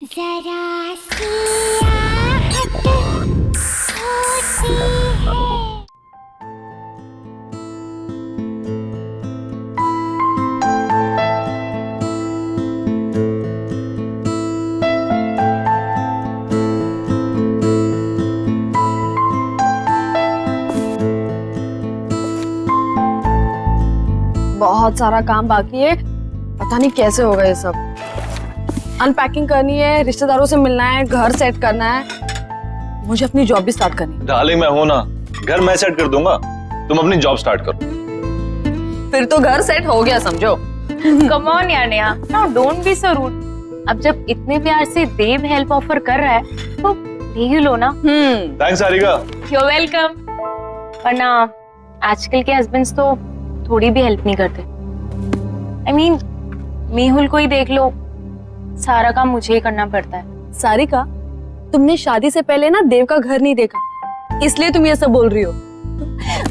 जरा सी आहट होती है। बहुत सारा काम बाकी है, पता नहीं कैसे होगा ये सब। अनपैकिंग करनी है, रिश्तेदारों से मिलना है, घर सेट करना है, मुझे अपनी जॉब भी स्टार्ट करनी है। डार्लिंग मैं हूं ना, घर मैं सेट कर दूंगा, तुम अपनी जॉब स्टार्ट करो। फिर तो घर सेट हो गया समझो। कम ऑन यार Neha, now don't be so rude. अब जब इतने प्यार से देव हेल्प ऑफर कर रहा है तो ले ही लो ना। Thanks Sarika. You are welcome. वरना आजकल के हस्बैंड्स तो थोड़ी भी हेल्प नहीं करते। I mean, मेहुल को ही देख लो, सारा काम मुझे ही करना पड़ता है। सारिका, तुमने शादी से पहले ना देव का घर नहीं देखा, इसलिए तुम ये सब बोल रही हो।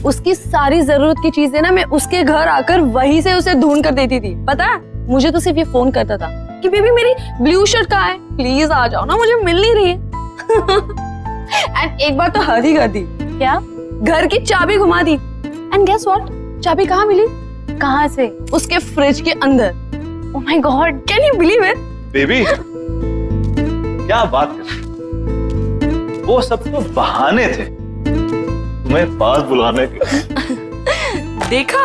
उसकी सारी जरूरत की चीजें ना मैं उसके घर आकर वहीं से उसे ढूंढ कर देती थी। पता है, मुझे तो सिर्फ ये फोन करता था कि बेबी मेरी ब्लू शर्ट कहाँ है, प्लीज आ जाओ ना, मुझे मिल नहीं रही है। एंड एक बार तो हद ही कर दी। क्या? घर की चाबी घुमा दी। एंड गेस व्हाट, चाबी कहाँ मिली? कहाँ से? उसके फ्रिज के अंदर। Oh my God, can you believe it? Baby क्या बात कर, वो सब तो बहाने थे तुम्हें पास बुलाने के। देखा?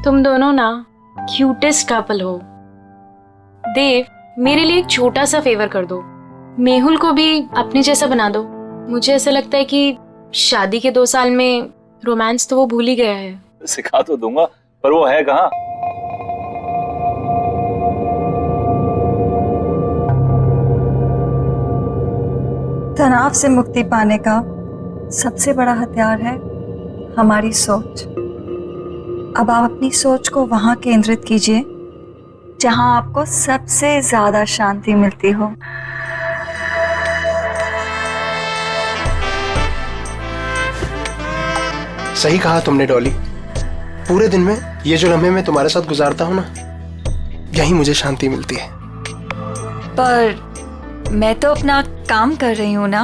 तुम दोनों ना क्यूटेस्ट कपल हो। देव, मेरे लिए एक छोटा सा फेवर कर दो, मेहुल को भी अपने जैसा बना दो। मुझे ऐसा लगता है कि शादी के 2 साल में रोमांस तो वो भूल ही गया है। सिखा तो दूंगा, पर वो है कहाँ? तनाव से मुक्ति पाने का सबसे बड़ा हथियार है हमारी सोच। अब आप अपनी सोच को वहां केंद्रित कीजिए जहां आपको सबसे ज्यादा शांति मिलती हो। सही कहा तुमने डॉली, पूरे दिन में ये जो लम्हे मैं तुम्हारे साथ गुजारता हूँ ना, यही मुझे शांति मिलती है। पर मैं तो अपना काम कर रही हूँ ना।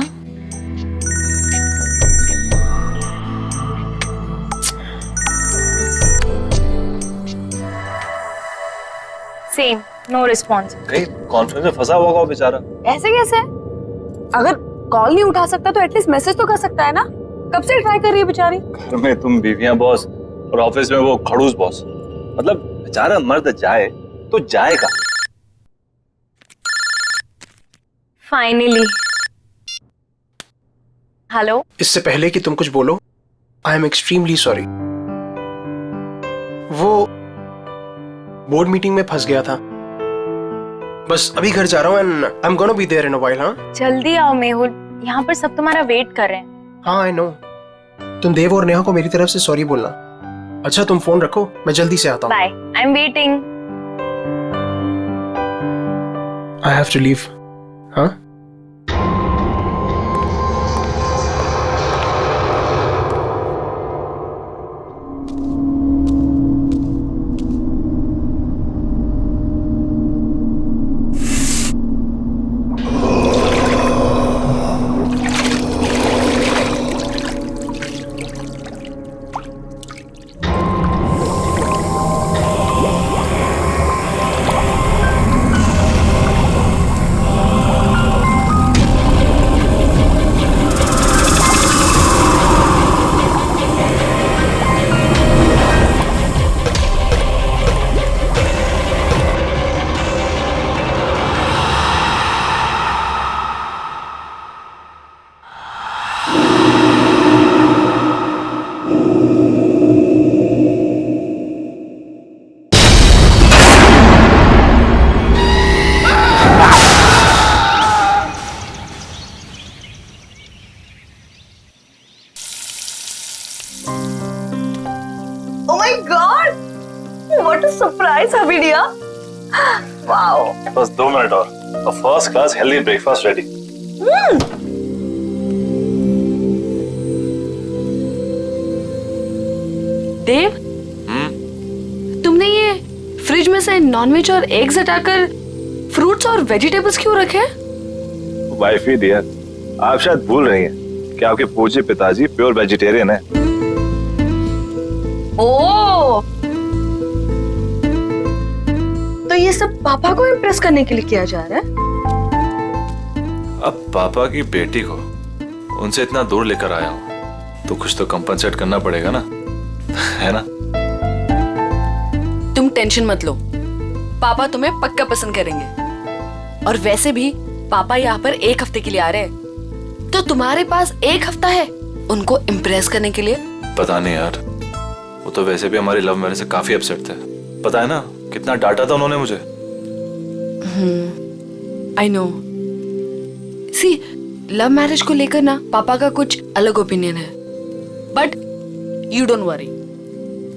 Same, no response. कहीं कॉन्फ्रेंस में फंसा हुआ वो बेचारा। ऐसे कैसे? अगर कॉल नहीं उठा सकता तो एटलीस्ट मैसेज तो कर सकता है ना। कब से ट्राई कर रही है बेचारी? घर में तुम बीवियां बॉस और ऑफिस में वो खड़ूस बॉस, मतलब बेचारा मर्द जाए तो जाएगा। फाइनली। हेलो। इससे पहले कि तुम कुछ बोलो, आई एम एक्सट्रीमली सॉरी। वो बोर्ड मीटिंग में फंस गया था, बस अभी घर जा रहा हूँ and I am gonna be there in a while. हाँ जल्दी आओ मेहुल, यहाँ पर सब तुम्हारा वेट कर रहे हैं। हाँ आई नो। तुम देव और नेहा को मेरी तरफ से सॉरी बोलना। अच्छा तुम फोन रखो, मैं जल्दी से आता हूँ। Bye, I am waiting. I have to leave. हाँ Oh my God! What a surprise, Habidia! Wow! बस 2 मिनट और first class healthy breakfast ready. Dev, तुमने ये फ्रिज में से नॉनवेज और एग्स हटाकर फ्रूट्स और वेजिटेबल्स क्यों रखे हैं? वाइफ ही डियर, आप शायद भूल रही हैं कि आपके पूज्य पिताजी प्योर वेजिटेरियन है। ओ, तो ये सब पापा को इम्प्रेस करने के लिए किया जा रहा है? अब पापा की बेटी को उनसे इतना दूर लेकर आया हूं तो कुछ तो कंपनसेट करना पड़ेगा ना, है ना? तुम टेंशन मत लो, पापा तुम्हें पक्का पसंद करेंगे। और वैसे भी पापा यहाँ पर 1 हफ्ते के लिए आ रहे हैं, तो तुम्हारे पास 1 हफ्ता है उनको इम्प्रेस करने के लिए। पता नहीं यार, वो तो वैसे भी हमारी लव मैरिज से काफी अपसेट थे। पता है ना कितना डांटा था उन्होंने मुझे। I know. See, love marriage को लेकर ना पापा का कुछ अलग ओपिनियन है, बट यू डोंट वरी।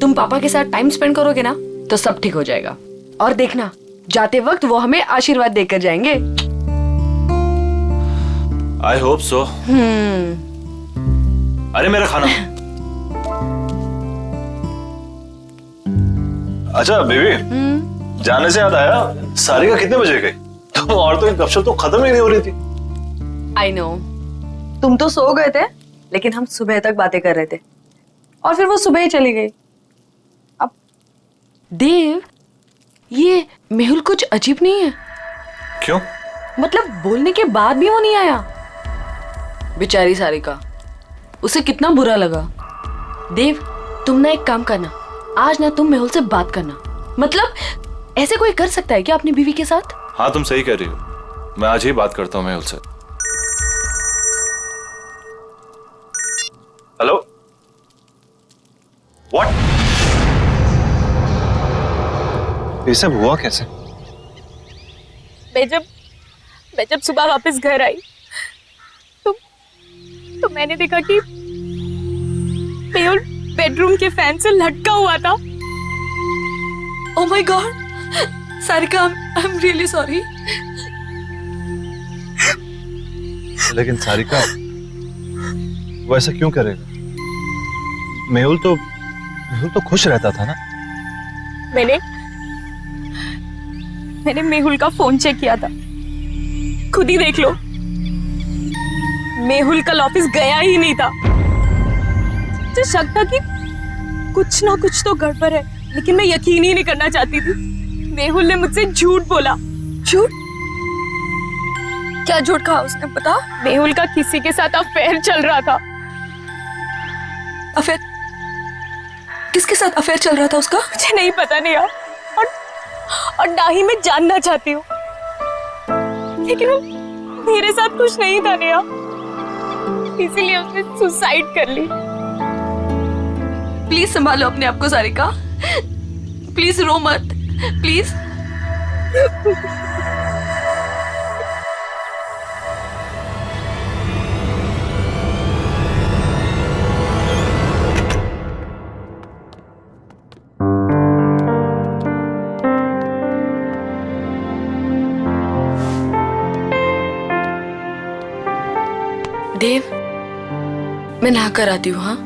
तुम पापा के साथ टाइम स्पेंड करोगे ना तो सब ठीक हो जाएगा। और देखना, जाते वक्त वो हमें आशीर्वाद देकर जाएंगे। I hope so. अरे मेरा खाना। अच्छा बेबी, जाने से याद आया, सारिका कितने बजे गई? तुम औरतों की गपशप तो खत्म ही नहीं हो रही थी। आई नो, तुम तो सो गए थे, लेकिन हम सुबह तक बातें कर रहे थे और फिर वो सुबह ही चली गई। अब देव, ये मेहुल कुछ अजीब नहीं है? क्यों? मतलब बोलने के बाद भी वो नहीं आया। बेचारी सारिका, उसे कितना बुरा लगा। देव, तुम ना एक काम करना, आज ना तुम मेहुल से बात करना। मतलब ऐसे कोई कर सकता है क्या अपनी बीवी के साथ? हाँ तुम सही कह रही हो, मैं आज ही बात करता हूँ मेहुल से। Hello, what? ये सब हुआ कैसे? मैं जब सुबह वापस घर आई तो मैंने देखा कि मेहुल बेडरूम के फैन से लटका हुआ था। Oh my God, Sarika, I am really sorry. लेकिन सारिका, वो ऐसा क्यों करेगा? मेहुल तो खुश रहता था ना। मैंने मेहुल का फोन चेक किया था, खुद ही देख लो। मेहुल कल ऑफिस गया ही नहीं था। मुझे शक था कि कुछ ना कुछ तो गड़बड़ है, लेकिन मैं यकीन ही नहीं करना चाहती थी। मेहुल ने मुझसे झूठ बोला। झूठ? क्या झूठ कहा उसने, बता? मेहुल का किसी के साथ अफेयर चल रहा था। अफेयर? किसके साथ अफेयर चल रहा था उसका? मुझे नहीं पता नहीं यार, और ना ही मैं जानना चाहती हूँ, लेकिन वो मेरे साथ कुछ नहीं था नेहा, इसीलिए उसने सुसाइड कर ली। प्लीज संभालो अपने आप को सारिका, प्लीज रो मत, प्लीज। देव, मैं नहा कर आती हूँ। हाँ,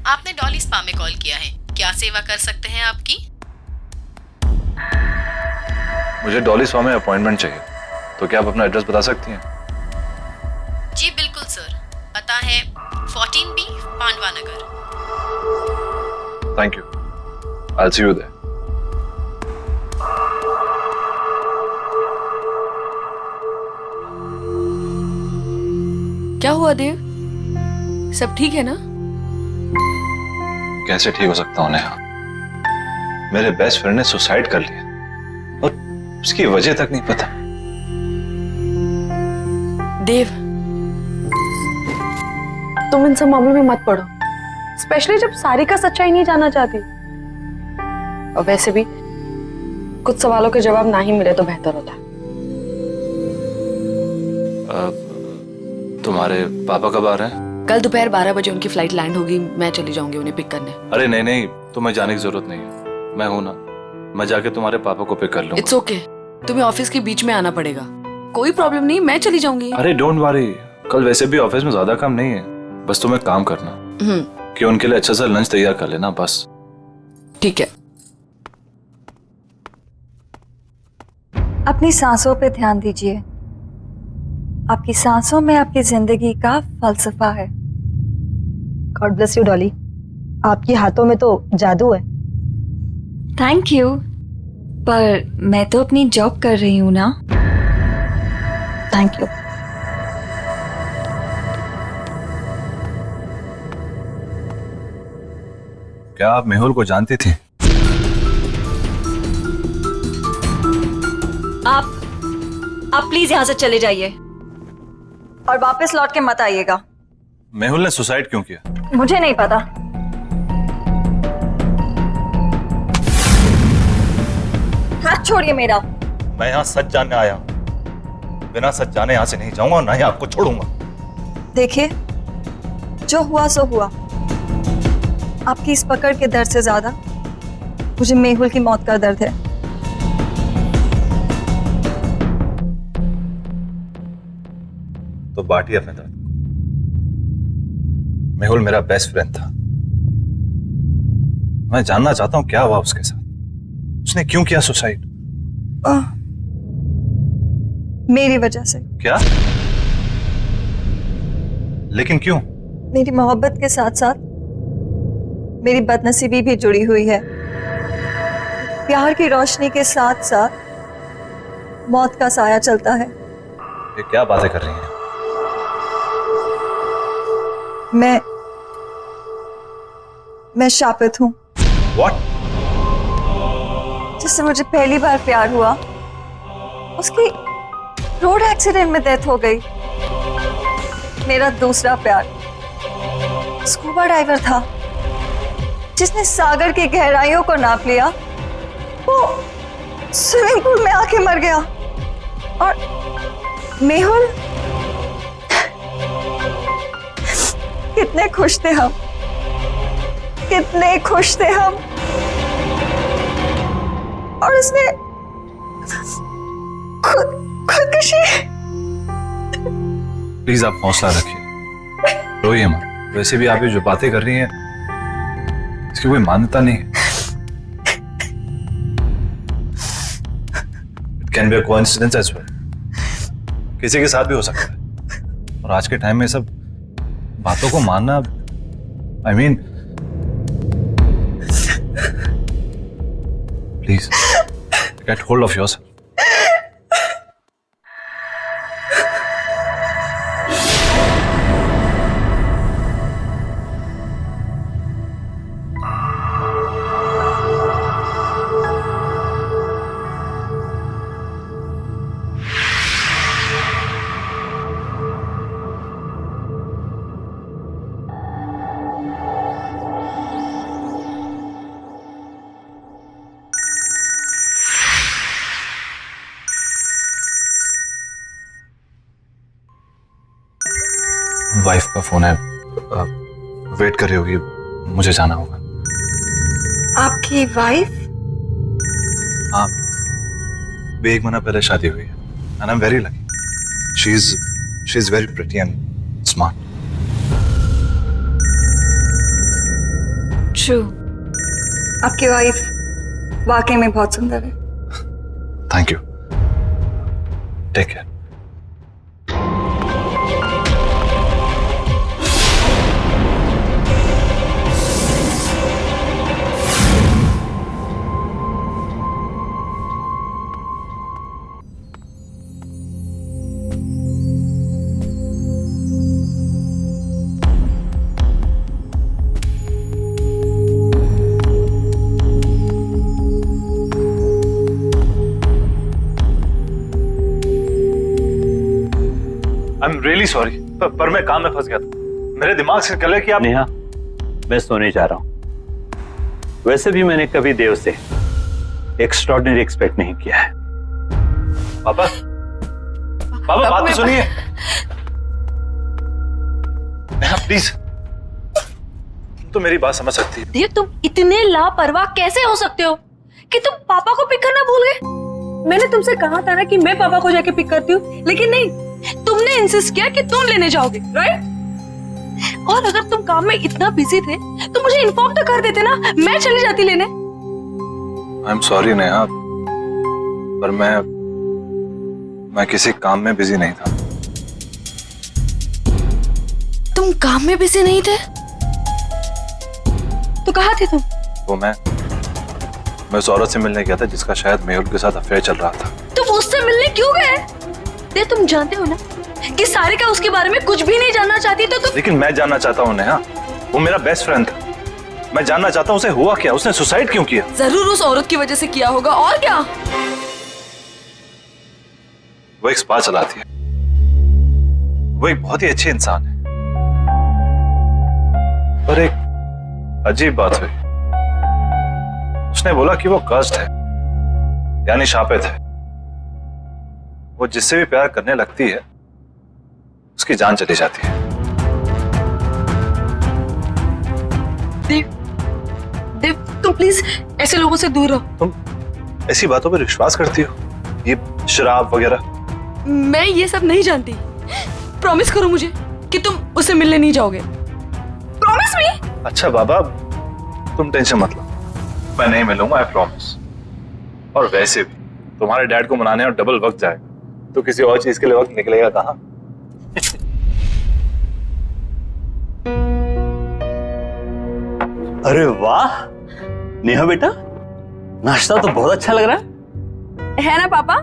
आपने डॉली स्पा में कॉल किया है, क्या सेवा कर सकते हैं आपकी? मुझे डॉली स्पा में अपॉइंटमेंट चाहिए, तो क्या आप अपना एड्रेस बता सकती हैं? जी बिल्कुल सर, पता है 14B Pandava Nagar. Thank you, I will see you there. क्या हुआ देव, सब ठीक है ना? कैसे ठीक हो सकता हूँ नेहा? मेरे बेस्ट फ्रेंड ने सुसाइड कर लिया और उसकी वजह तक नहीं पता। देव, तुम इन सब मामलों में मत पड़ो, स्पेशली जब सारिका सच्चाई नहीं जानना चाहती। और वैसे भी कुछ सवालों के जवाब ना ही मिले तो बेहतर होता है। तुम्हारे पापा कब आ रहे हैं? कल दोपहर 12 बजे उनकी फ्लाइट लैंड होगी, मैं चली जाऊंगी उन्हें पिक करने। अरे नहीं नहीं, तुम्हें जाने की जरूरत नहीं है, मैं हूं ना, मैं जाके तुम्हारे पापा को पिक कर लूंगा। इट्स ओके, तुम्हें ऑफिस के बीच में आना पड़ेगा, कोई प्रॉब्लम नहीं, मैं चली जाऊंगी। अरे डोंट वरी, कल वैसे भी ऑफिस में ज्यादा काम नहीं है, बस तुम्हें काम करना कि उनके लिए अच्छा सा लंच तैयार कर लेना, बस। ठीक है, अपनी सांसों पे ध्यान दीजिए। आपकी सांसों में आपकी जिंदगी का फलसफा है। गॉड ब्लेस यू डॉली, आपके हाथों में तो जादू है। थैंक यू, पर मैं तो अपनी जॉब कर रही हूँ ना। Thank you. क्या आप मेहुल को जानती थी? आप प्लीज यहाँ से चले जाइए और वापस लौट के मत आइएगा। मेहुल ने सुसाइड क्यों किया? मुझे नहीं पता। हाथ छोड़िए मेरा। मैं यहाँ सच जानने आया हूँ। बिना सच जाने यहाँ से नहीं जाऊंगा और ना ही आपको छोड़ूंगा। देखिए, जो हुआ सो हुआ। आपकी इस पकड़ के दर्द से ज्यादा मुझे मेहुल की मौत का दर्द है। तो बांटिए अपने दर्द। मेहुल मेरा बेस्ट फ्रेंड था। मैं जानना चाहता हूं क्या हुआ उसके साथ। उसने क्यों किया सुसाइड? मेरी वजह से। क्या? लेकिन क्यों? मेरी मोहब्बत के साथ साथ मेरी बदनसीबी भी जुड़ी हुई है। प्यार की रोशनी के साथ साथ मौत का साया चलता है। ये क्या बातें कर रही हैं? मैं शापित हूं। What? जिससे मुझे पहली बार प्यार हुआ, उसकी रोड एक्सीडेंट में डेथ हो गई। मेरा दूसरा प्यार स्कूबा डाइवर था, जिसने सागर की गहराइयों को नाप लिया। वो स्विमिंग पूल में आके मर गया। और मेहुल, कितने खुश थे हम, कितने खुश थे हम। और उसने खुदकुशी। प्लीज आप हौसला रखिए, रोइए मत। वैसे भी आप ये जो बातें कर रही हैं इसकी कोई मान्यता नहीं है। It can be a coincidence as well. किसी के साथ भी हो सकता है। और आज के टाइम में सब बातों को मानना, I mean, please get hold of yourself. Wife का फोन है, वेट कर रही होगी, मुझे जाना होगा। आपकी वाइफ? हाँ, भी 1 महीना पहले शादी हुई है। And I am very lucky. She is very pretty and smart. True, आपकी वाइफ वाकई में बहुत सुंदर है। Thank you. Take care. I am really sorry, पर मैं काम में फंस गया था। मेरे दिमाग से निकल गया कि आप। नेहा, मैं सोने जा रहा हूं। वैसे भी मैंने कभी देव से एक्स्ट्रॉर्डिनरी एक्सपेक्ट नहीं किया है। पापा, पापा बात तो सुनिए। नेहा प्लीज, तुम तो मेरी बात समझ सकती है। देव, तुम इतने लापरवाह कैसे हो सकते हो कि तुम पापा को पिक करना भूल गए? मैंने तुमसे कहा था ना कि मैं पापा को जाके पिक करती हूँ, लेकिन नहीं, तुमने इंसिस्ट किया कि तुम लेने जाओगे, राइट? और अगर तुम काम में इतना बिजी थे तो मुझे इन्फॉर्म तो कर देते ना, मैं चली जाती लेने। आई एम सॉरी नेहा, पर मैं मैं किसी काम में बिजी नहीं था। तुम काम में बिजी नहीं थे तो कहाँ थे तुम? वो मैं उस औरत से मिलने गया था जिसका शायद मेहुल के साथ अफेयर चल रहा था। तुम उससे मिलने क्यों गए? देव, तुम जानते हो ना कि सारिका उसके बारे में कुछ भी नहीं जानना चाहती, तो तुम। लेकिन मैं जानना चाहता हूँ नेहा, वो मेरा बेस्ट फ्रेंड था। मैं जानना चाहता हूँ उसे हुआ क्या, उसने सुसाइड क्यों किया? जरूर उस औरत की वजह से किया होगा, और क्या? वो एक स्पा चलाती है, वो एक बहुत ही अच्छी इंसान है, पर एक अजीब बात हुई। उसने बोला कि वो कर्स्ड है, यानी शापित है। वो जिससे भी प्यार करने लगती है उसकी जान चली जाती है। देव, तुम प्लीज ऐसे लोगों से दूर रहो। तुम ऐसी बातों पर विश्वास करती हो, ये शराब वगैरह? मैं ये सब नहीं जानती। प्रॉमिस करो मुझे कि तुम उससे मिलने नहीं जाओगे। Promise me. अच्छा बाबा, तुम टेंशन मत लो, मैं नहीं मिलूंगा, आई प्रॉमिस। और वैसे भी तुम्हारे डैड को मनाने और डबल वक्त जाएगा, तो किसी और चीज के लिए वक्त निकलेगा कहाँ? अरे वाह नेहा बेटा, नाश्ता तो बहुत अच्छा लग रहा है ना पापा?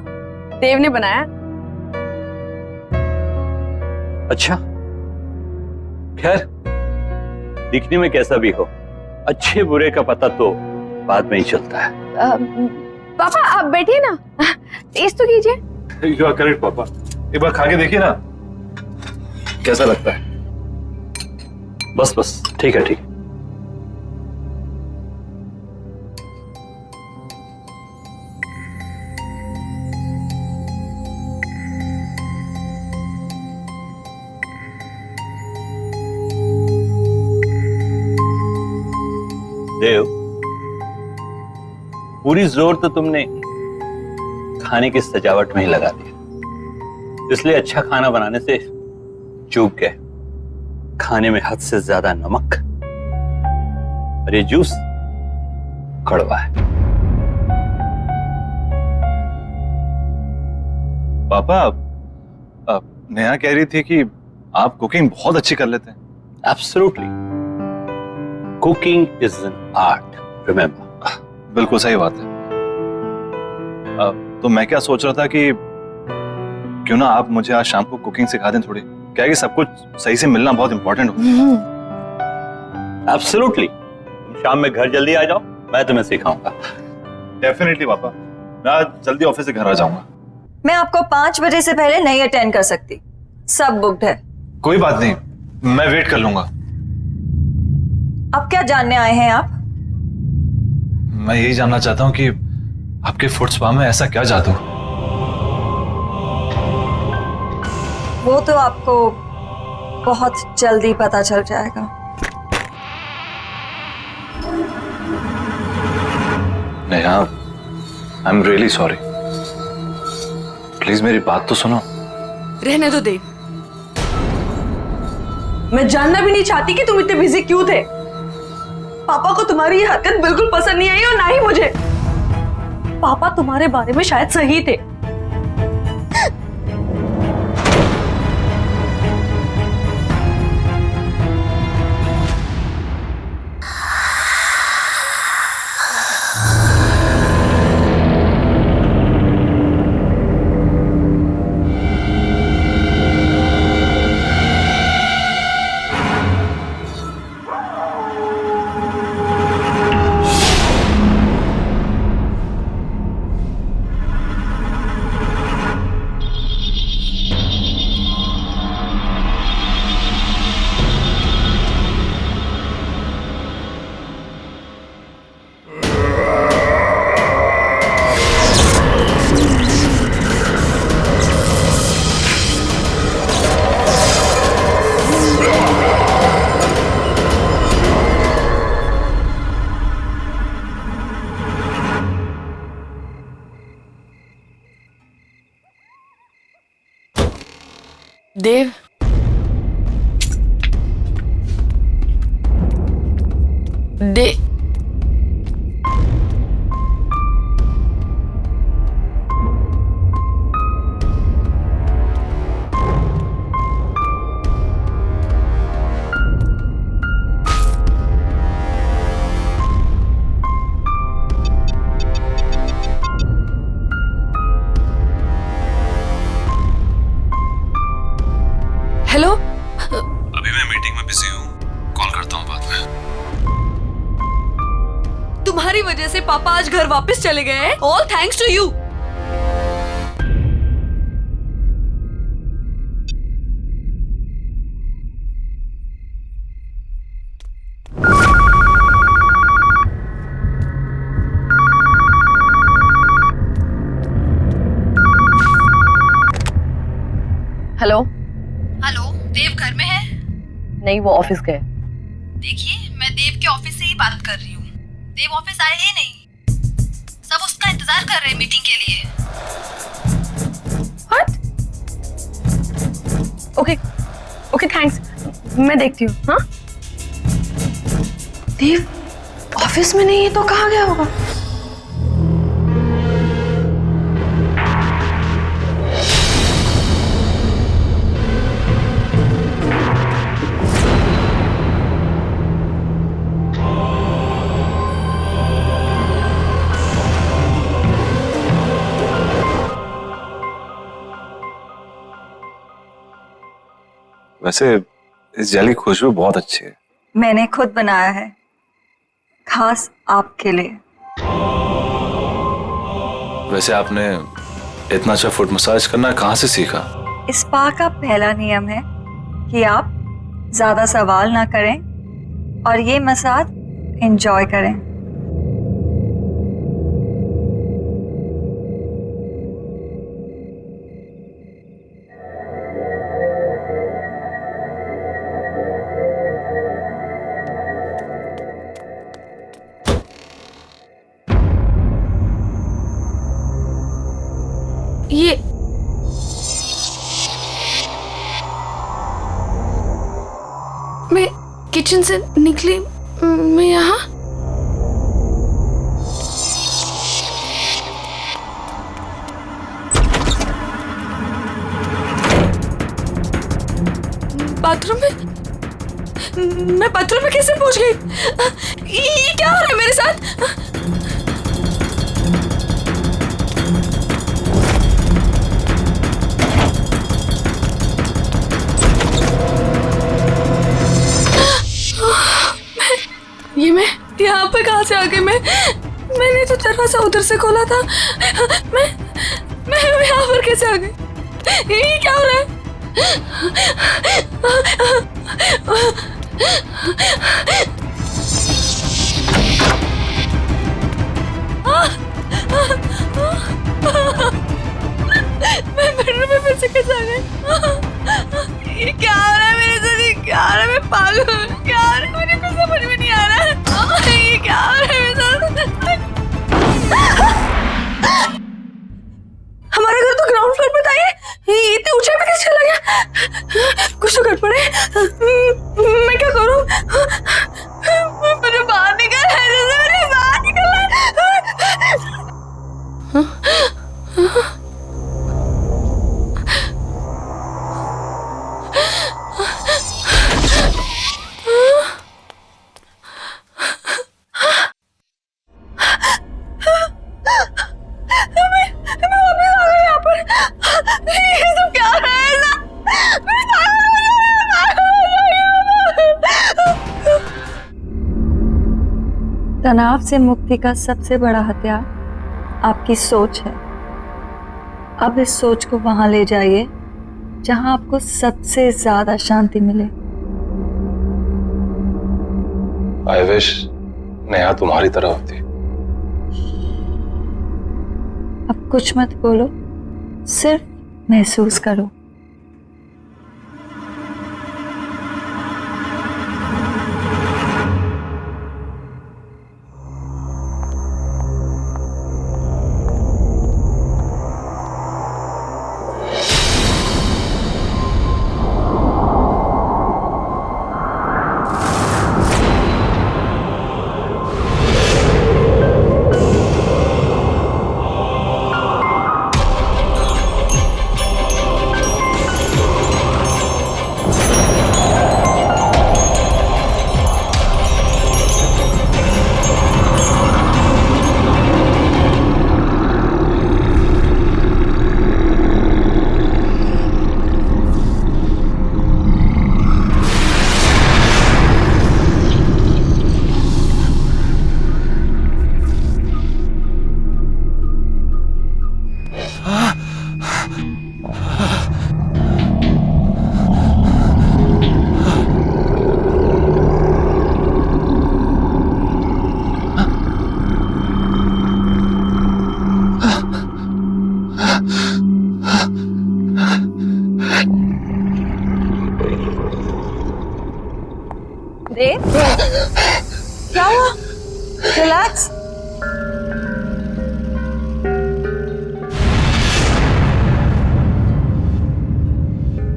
देव ने बनाया। अच्छा, खैर दिखने में कैसा भी हो, अच्छे बुरे का पता तो बाद में ही चलता है। पापा आप बैठिए ना, टेस्ट तो कीजिए। यू आर करेक्ट पापा, एक बार खा के देखिए ना कैसा लगता है। बस ठीक है, ठीक है। देव, पूरी जोर तो तुमने खाने की सजावट में ही लगा दिया, इसलिए अच्छा खाना बनाने से चूक गए। खाने में हद से ज्यादा नमक और ये जूस कड़वा है। पापा, नेहा कह रही थी कि आप कुकिंग बहुत अच्छी कर लेते हैं। Absolutely, cooking is an art, remember. बिल्कुल सही बात है। तो मैं क्या सोच रहा था कि क्यों ना आप मुझे आज शाम को कुकिंग सिखा दें थोड़ी। क्या है कि सब कुछ सही से मिलना बहुत इंपॉर्टेंट होता है। एब्सोल्युटली, तुम शाम में घर जल्दी आ जाओ, मैं तुम्हें सिखाऊंगा। डेफिनेटली पापा, मैं आज जल्दी ऑफिस से घर आ जाऊंगा। मैं आपको 5 बजे से पहले नहीं अटेंड कर सकती, सब बुक्ड है। कोई बात नहीं, मैं वेट कर लूंगा। अब क्या जानने आए हैं आप? मैं यही जानना चाहता हूँ कि आपके फुट स्पा में ऐसा क्या जादू? वो तो आपको बहुत जल्दी पता चल जाएगा। नेहा, आई एम रियली सॉरी, प्लीज मेरी बात तो सुनो। रहने दो देव, मैं जानना भी नहीं चाहती कि तुम इतने बिजी क्यों थे। पापा को तुम्हारी ये हरकत बिल्कुल पसंद नहीं आई और ना ही मुझे। पापा तुम्हारे बारे में शायद सही थे। देव, घर वापस चले गए हैं, all thanks to you. Hello. Hello, Dev घर में है? नहीं, वो ऑफिस गए। देखिए, मैं देव के ऑफिस से ही बात कर रही हूँ। देव ऑफिस आए ही नहीं। सब उसका इंतजार कर रहे हैं मीटिंग के लिए। व्हाट? ओके ओके, थैंक्स, मैं देखती हूँ। हाँ, देव ऑफिस में नहीं है तो कहाँ गया होगा? वैसे इस जेली की खुशबू बहुत अच्छी है। मैंने खुद बनाया है, खास आपके लिए। वैसे आपने इतना अच्छा फुट मसाज करना कहाँ से सीखा? इस स्पा का पहला नियम है कि आप ज्यादा सवाल ना करें और ये मसाज एंजॉय करें। ये मैं किचन से निकली, मैं यहाँ बाथरूम में, मैं बाथरूम में कैसे पहुंच गई? ये क्या हो रहा है मेरे साथ? ये मैं यहाँ पे कहाँ से आ गई? मैंने तो दरवाजा उधर से खोला था। मैं यहाँ पर कैसे आ गई? ये क्या हो रहा है? मैं बेडरूम में फिर से कैसे आ गई? ये क्या हो रहा है मेरे साथ? ये क्या हो रहा है? मैं पागल हूँ। क्या हो रहा है? मुझे कुछ समझ में नहीं आ रहा है। ये क्या हो रहा है मेरे साथ? हमारा घर तो ग्राउंड फ्लोर पे था। ये इतने ऊंचाई पे कैसे चला गया? कुछ तो गड़बड़ है। मैं क्या करूँ? मुझे बाहर निकलना है, जैसे मुझे बाहर निकलना है। तनाव से मुक्ति का सबसे बड़ा हथियार आपकी सोच है। अब इस सोच को वहां ले जाइए जहां आपको सबसे ज्यादा शांति मिले। आई विश नेहा तुम्हारी तरह होती। अब कुछ मत बोलो, सिर्फ महसूस करो।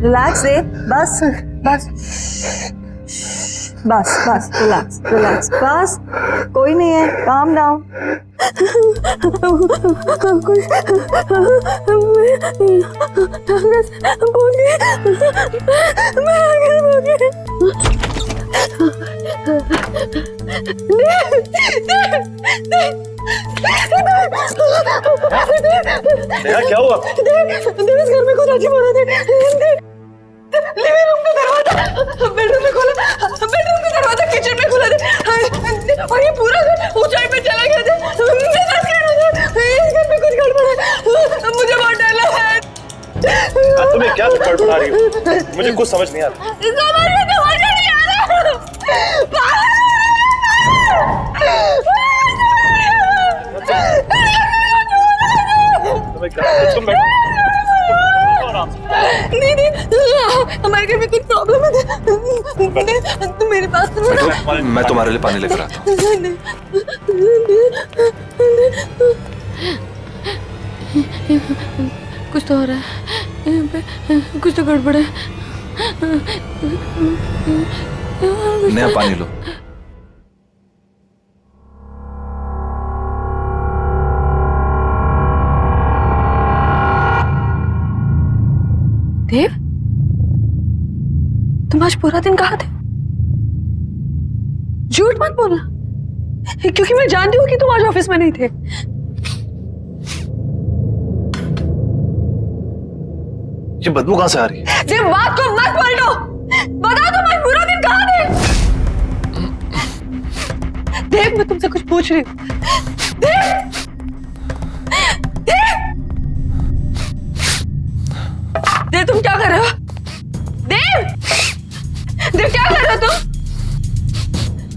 रिलैक्स देव, बस बस बस बस, रिलैक्स रिलैक्स, बस कोई नहीं है, काम डाउन। नेहा क्या हुआ? देव इस घर में कुछ अजीब हो रहा था। लिविंग रूम का दरवाजा बेडरूम में खोला, बेडरूम का दरवाजा किचन में खुला था और ये पूरा घर ऊंचाई पे चला गया था। मैं सच कह रहा हूँ, इस घर में कुछ गड़बड़ है, मुझे बहुत डर लग रहा है। तुम्हें क्या गड़बड़ा रही हो? मुझे कुछ समझ नहीं आ रहा। समझ नहीं आ रहा। तुम बैठो आराम से। नहीं हमारे घर में कुछ प्रॉब्लम है, तुम मेरे पास मैं तुम्हारे लिए पानी लेकर आता हूँ। कुछ तो हो रहा है यहाँ पे, कुछ तो गड़बड़ है। नेहा पानी लो। देव, तुम आज पूरा दिन कहाँ थे? झूठ मत बोलना, क्योंकि मैं जानती हूँ कि तुम आज ऑफिस में नहीं थे। ये बदबू कहाँ से आ रही है? देव, बात को मत पलटो, बताओ तुम आज पूरा दिन कहाँ थे? देव, मैं तुमसे कुछ पूछ रही हूँ। देव, देव तुम क्या कर रहे हो? देव, देव क्या कर रहे हो तुम?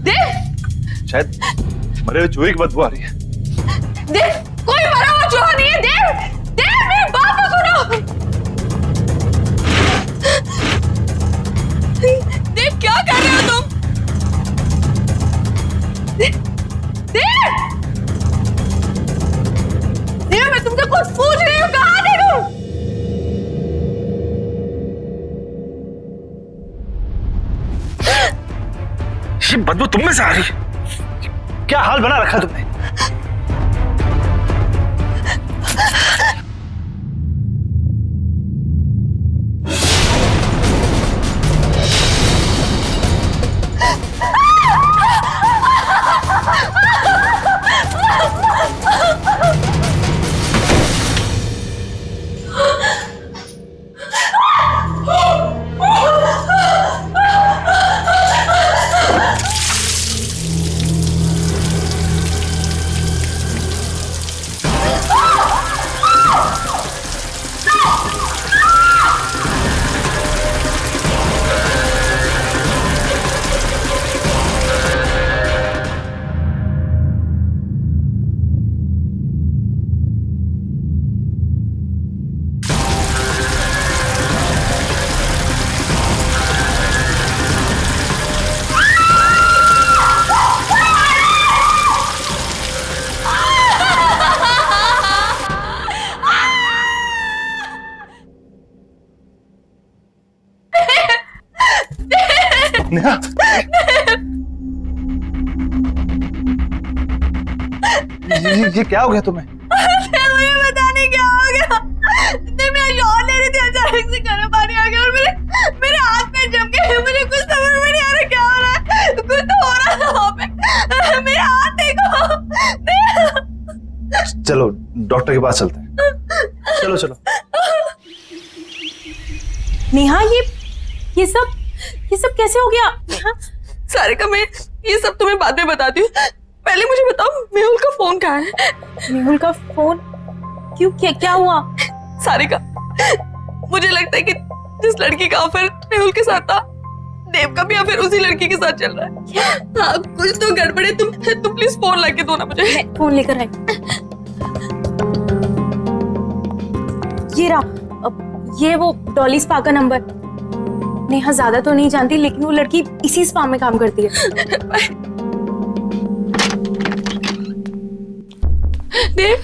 देव, शायद मरे हुए चूहे की बदबू आ रही है। देव, कोई मरा हुआ चूहा नहीं है। देव, देव मेरी बात तो सुनो। देव क्या कर रहे हो तुम? देव, देव मैं तुमसे कुछ पूछ रही हूँ, कहाँ थे तुम? ये बदबू तुम में से आ रही है। क्या हाल बना रखा तुमने? नेहा, ये क्या हो गया तुम्हें? मुझे पता नहीं क्या हो गया। मैं शॉट ले रही थी, अचानक से गर्म पानी आ गया और मेरे हाथ में जम गए। मुझे कुछ समझ में नहीं आ रहा क्या हो रहा है। कुछ तो हो रहा था वहाँ पे। मेरे हाथ देखो। चलो डॉक्टर के पास चलते हैं। चलो चलो। नेहा, ये सब कैसे हो गया? सारिका, मैं ये सब तुम्हें बाद में बताती हूँ, पहले मुझे बताओ मेहुल का फोन कहाँ है? मेहुल का फोन? क्यों, क्या हुआ? सारिका, मुझे लगता है कि जिस लड़की का अफेयर मेहुल के साथ था, देव का भी अफेयर उसी लड़की के साथ चल रहा है। हाँ, कुछ तो गड़बड़ है। तुम प्लीज फोन लाके दो ना मुझे। फोन लेकर आई। ये रहा, ये वो डॉली स्पा का नंबर। नेहा ज्यादा तो नहीं जानती, लेकिन वो लड़की इसी स्पा में काम करती है। देव,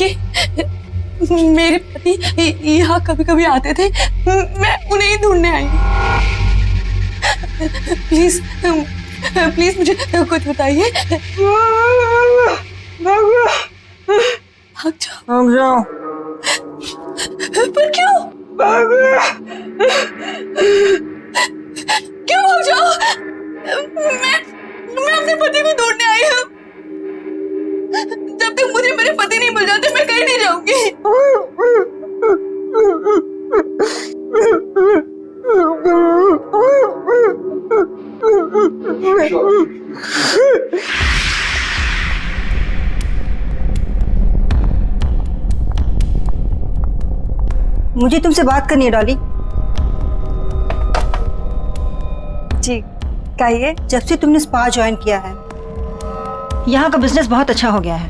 कि मेरे पति यहाँ कभी कभी आते थे, मैं उन्हें ही ढूंढने आई हूँ। प्लीज प्लीज मुझे कुछ बताइए। भाग जाओ। पर क्यों? क्यों भाग जाओ? मैं अपने पति को ढूंढने आई हूँ। जब तक मुझे मेरे पति नहीं मिल जाते मैं कहीं नहीं जाऊंगी। मुझे तुमसे बात करनी है डॉली। जी कहिए। जब से तुमने स्पा ज्वाइन किया है यहाँ का बिजनेस बहुत अच्छा हो गया है,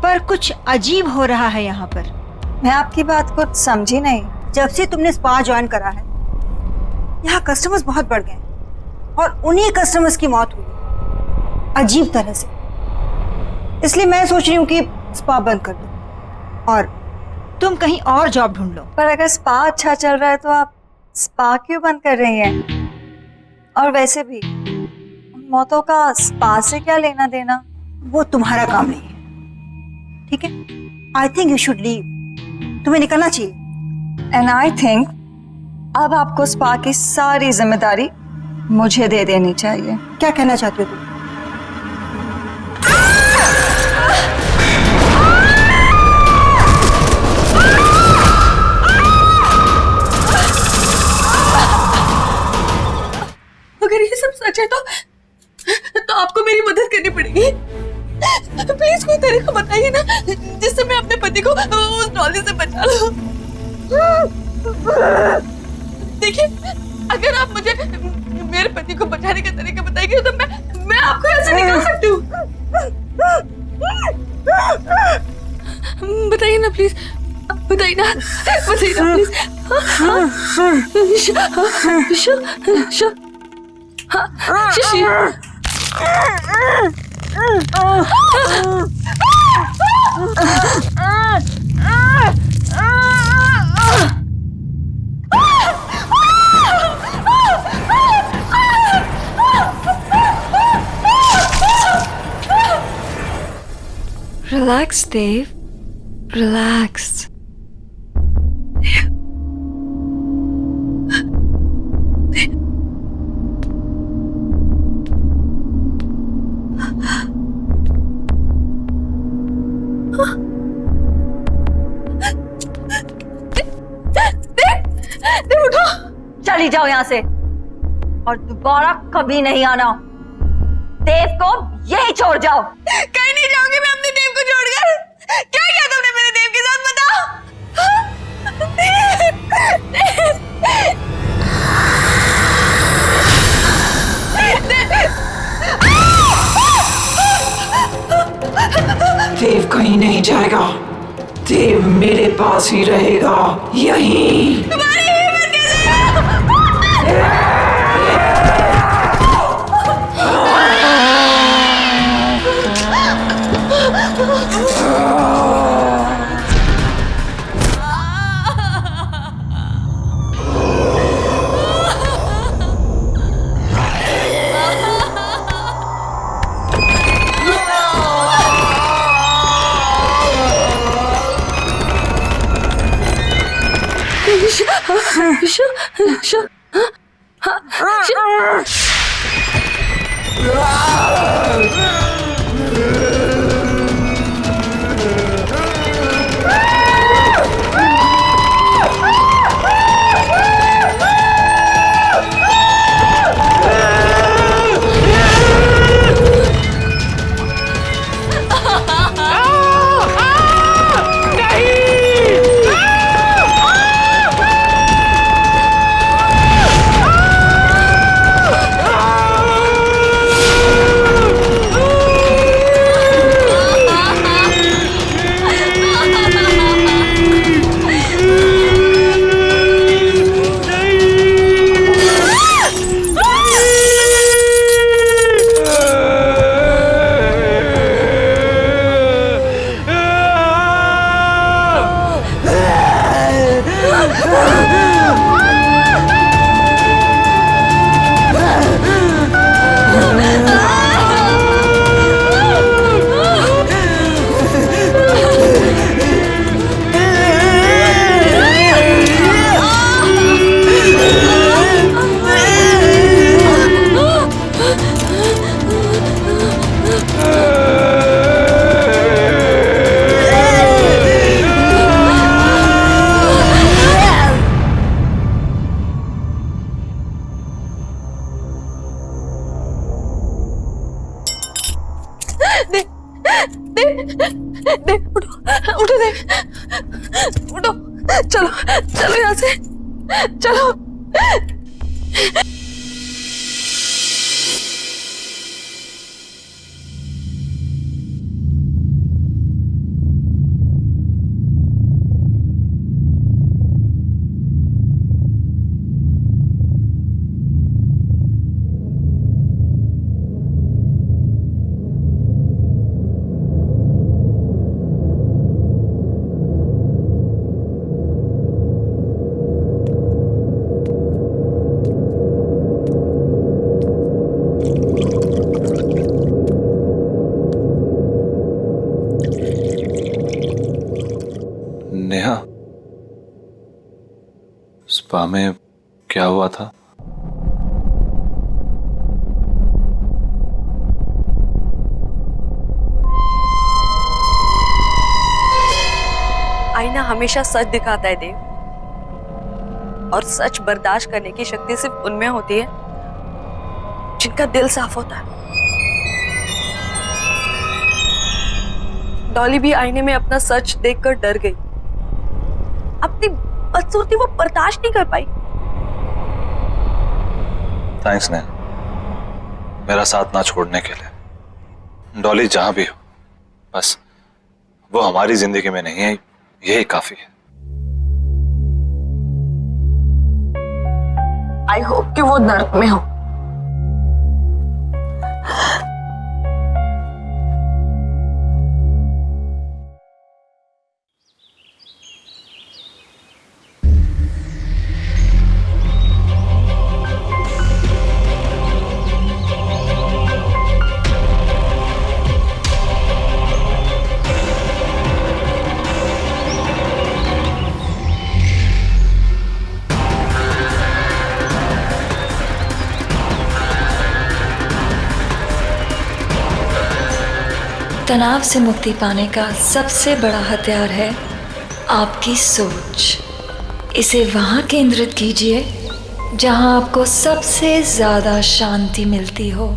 पर कुछ अजीब हो रहा है यहाँ पर। मैं आपकी बात को समझी नहीं। जब से तुमने स्पा ज्वाइन करा है यहाँ कस्टमर्स बहुत बढ़ गए और उन्हीं कस्टमर्स की मौत हुई अजीब तरह से। इसलिए मैं सोच रही हूँ कि स्पा बंद कर दो और तुम कहीं और जॉब ढूंढ लो। पर अगर स्पा अच्छा चल रहा है तो आप स्पा क्यों बंद कर रही हैं? और वैसे भी मौतों का स्पा से क्या लेना देना? वो तुम्हारा काम नहीं है, ठीक है? I think you should leave. तुम्हें निकलना चाहिए। एंड आई थिंक अब आपको स्पा की सारी जिम्मेदारी मुझे दे देनी चाहिए। क्या कहना चाहती हो तुम? अगर ये सब सच है तो आपको मेरी मदद करनी पड़ेगी। प्लीज कोई तरीका बताइए ना जिससे मैं अपने पति को उस डॉली से बचा लूं। देखिए अगर आप मुझे मेरे पति को बचाने का तरीका बताएंगे तो मैं आपको ऐसे निकाल सकती हूँ। बताइए ना प्लीज, बताइए ना प्लीज। Relax, Dave. Relax. चली जाओ यहाँ से और दोबारा कभी नहीं आना। देव को यही छोड़ जाओ। कहीं नहीं जाऊंगी मैं अपने देव को छोड़कर। क्या किया तुमने मेरे देव के साथ बताओ। देव कहीं नहीं जाएगा। देव मेरे पास ही रहेगा, यहीं। तुम्हारी हिम्मत कैसे है? देव उठो, उठो देव, उठो, चलो चलो यहाँ से, चलो। नेहा, स्पा में क्या हुआ था? आईना हमेशा सच दिखाता है देव, और सच बर्दाश्त करने की शक्ति सिर्फ उनमें होती है जिनका दिल साफ होता है। डॉली भी आईने में अपना सच देखकर डर गई। अपनी बदसूरती वो बर्दाश्त नहीं कर पाई। थैंक्स नेहा, मेरा साथ ना छोड़ने के लिए। डॉली जहां भी हो, बस वो हमारी जिंदगी में नहीं है, यही काफी है। आई होप कि वो नर्क में हो। तनाव से मुक्ति पाने का सबसे बड़ा हथियार है आपकी सोच। इसे वहाँ केंद्रित कीजिए जहाँ आपको सबसे ज़्यादा शांति मिलती हो।